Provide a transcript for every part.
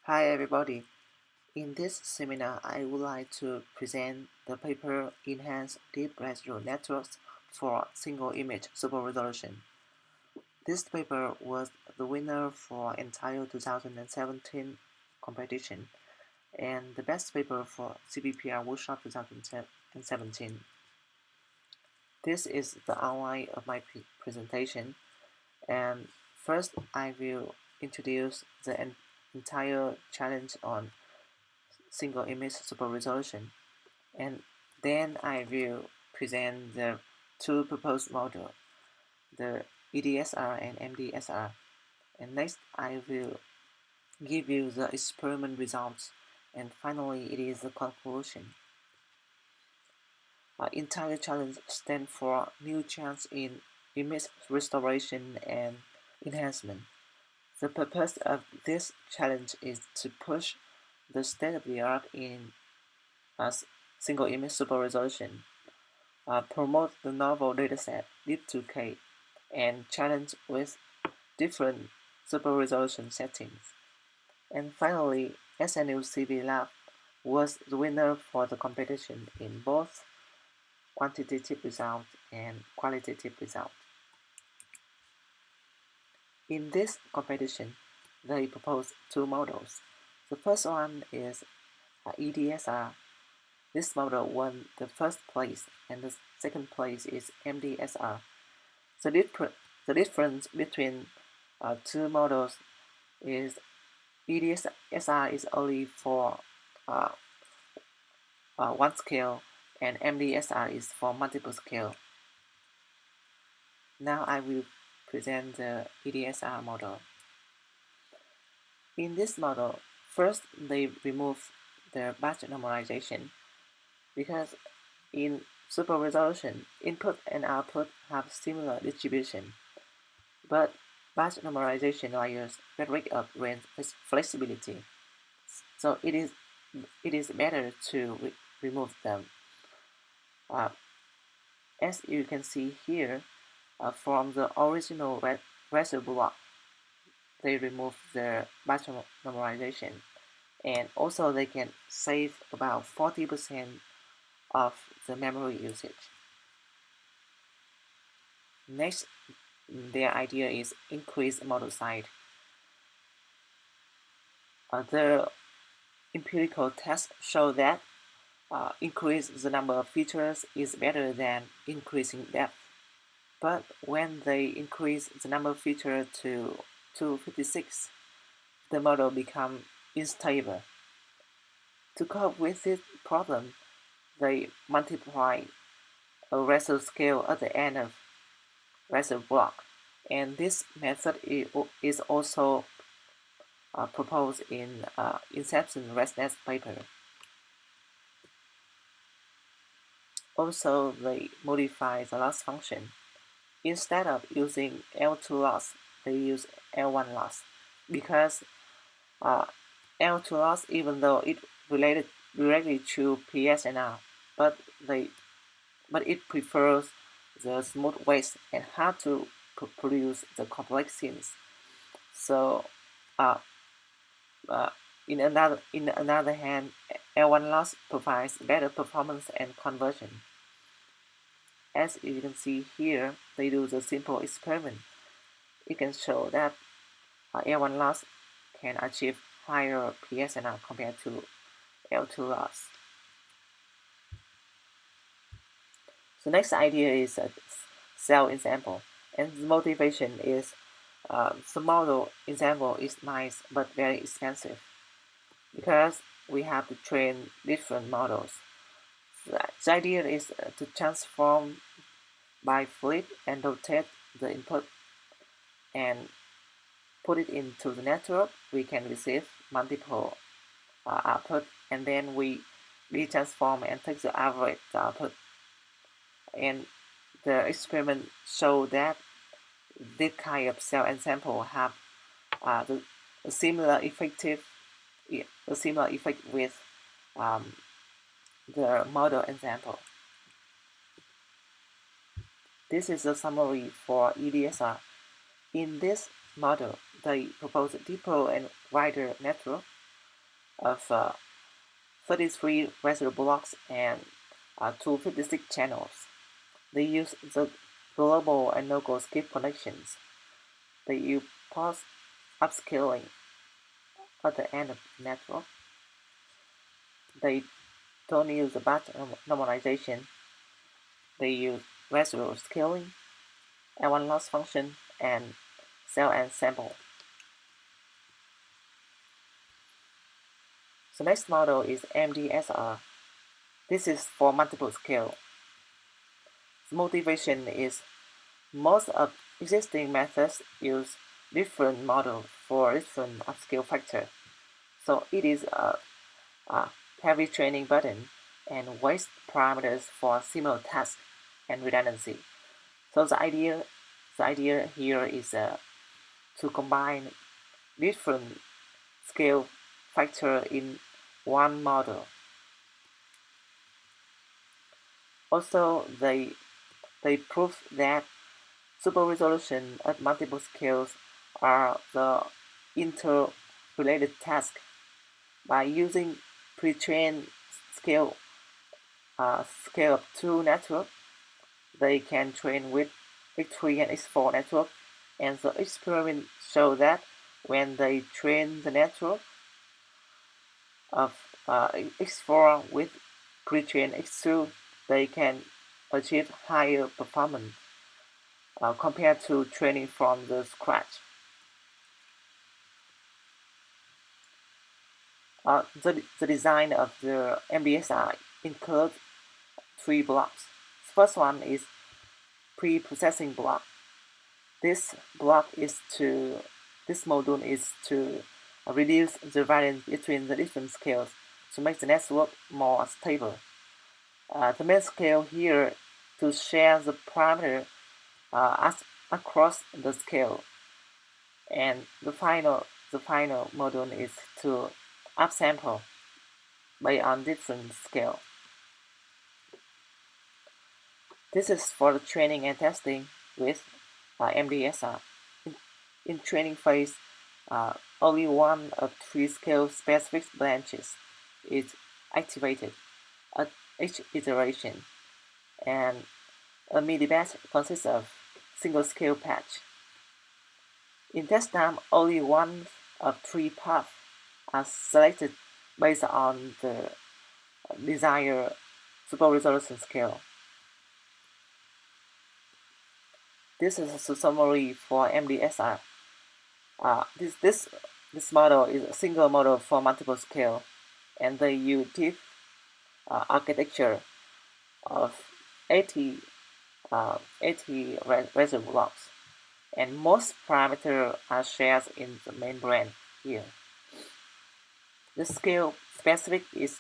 Hi everybody. In this seminar, I would like to present the paper Enhanced Deep Residual Networks for Single Image Super Resolution. This paper was the winner for entire 2017 competition and the best paper for CBPR Workshop 2017. This is the outline of my presentation, and first I will introduce the entire challenge on single image super resolution, and then I will present the two proposed models, the Edsr and MDSR, and next I will give you the experiment results, and finally it is the conclusion. Our entire challenge stands for new chance in image restoration and enhancement. The purpose of this challenge is to push the state of the art in single image super resolution, promote the novel dataset Deep2K, and challenge with different super resolution settings. And finally, SNU CV Lab was the winner for the competition in both quantitative result and qualitative result. In this competition, they proposed two models. The first one is EDSR. This model won the first place, and the second place is MDSR. The difference between two models is EDSR is only for one scale, and MDSR is for multiple scale. Now I will present the EDSR model. In this model, first they remove the batch normalization, because in super resolution, input and output have similar distribution, but batch normalization layers get rid of range flexibility, so it is better to remove them. As you can see here, from the original reservoir, they remove the batch normalization, and also they can save about 40% of the memory usage. Next, their idea is increase model size. The empirical tests show that increase the number of features is better than increasing depth. But when they increase the number of features to 256, the model becomes unstable. To cope with this problem, they multiply a reso scale at the end of reso block, and this method is also proposed in Inception ResNet paper. Also, they modify the loss function. Instead of using L2 loss, they use L1 loss, because L2 loss, even though it related directly to PSNR, but it prefers the smooth waste and how to produce the complex scenes. So, in another hand, L1 loss provides better performance and conversion. As you can see here, they do the simple experiment. It can show that L1 loss can achieve higher PSNR compared to L2 loss. The next idea is a cell ensemble, and the motivation is the model ensemble is nice but very expensive, because we have to train different models. The idea is to transform by flip and rotate the input and put it into the network. We can receive multiple output, and then we transform and take the average output. And the experiment showed that this kind of cell ensemble have a similar effect with the model ensemble. This is a summary for EDSR. In this model, they propose a deeper and wider network. of 33 residue blocks and 256 channels. They use the global and local skip connections. They use pulse upscaling at the end of the network. They don't use the batch normalization. They use residue scaling, L1 loss function, and cell and sample. The next model is MDSR. This is for multiple scale. The motivation is most of existing methods use different models for different upscale factor. So it is a heavy training burden and waste parameters for similar tasks and redundancy. So the idea here is to combine different scale factor in one model. Also, they prove that super resolution at multiple scales are the interrelated task. By using pre-trained scale up 2 network, they can train with X3 and X4 network, and the experiment show that when they train the network of X4 with pre-trained X2, they can achieve higher performance compared to training from the scratch. The design of the MDSI includes 3 blocks. The first one is pre-processing block. This module is to reduce the variance between the different scales to make the network more stable. The main scale here to share the parameter across the scale, and the final module is to upsample based on different scale. This is for the training and testing with MDSR. In training phase, only one of 3 scale specific branches is activated at each iteration, and a MIDI batch consists of single scale patch. In test time, only one of 3 paths are selected based on the desired super resolution scale. This is a summary for MDSR. This model is a single model for multiple scale, and they use deep architecture of 80 reservoir blocks, and most parameters are shared in the main brain here. The scale specific is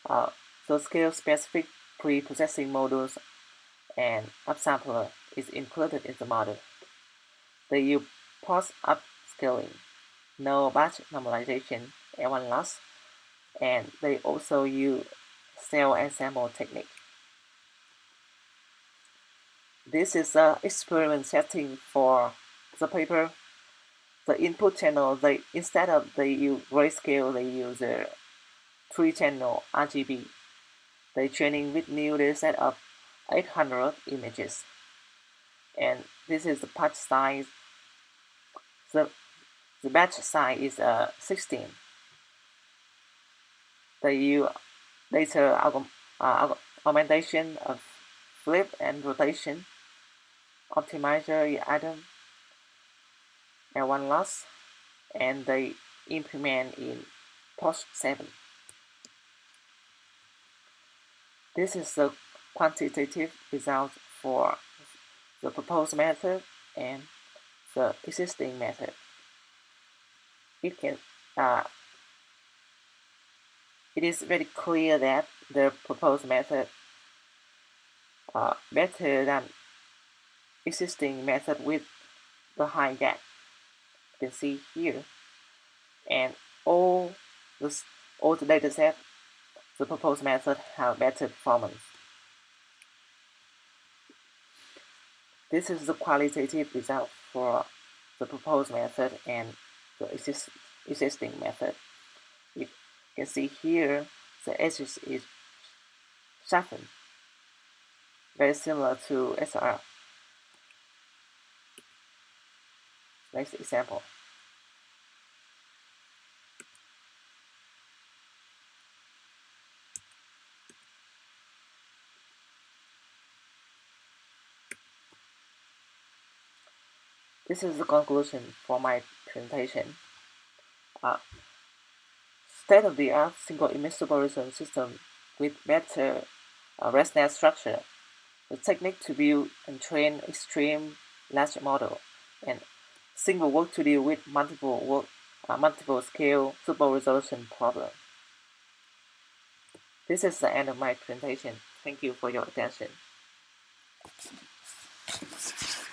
the scale specific pre-processing modules and upsampler is included in the model. They use pulse upscaling, no batch normalization, L1 loss, and they also use cell and sample technique. This is an experiment setting for the paper. The input channel, instead of they use grayscale, they use a 3-channel RGB. They training with new dataset of 800 images, and this is the patch size. The batch size is 16. They use data augmentation of flip and rotation, optimizer item, L1 loss, and they implement in post 7. This is the quantitative result for the proposed method and the existing method. It is very clear that the proposed method better than existing method with the high gap. You can see here, and all the data set, the proposed method have better performance. This is the qualitative result for the proposed method and the existing method. You can see here the edges is sharpened, very similar to Edsr. Next example. This is the conclusion for my presentation. State-of-the-art single-image supervision system with better ResNet structure, the technique to build and train extreme large model, and single work to deal with multiple scale super resolution problem. This is the end of my presentation. Thank you for your attention.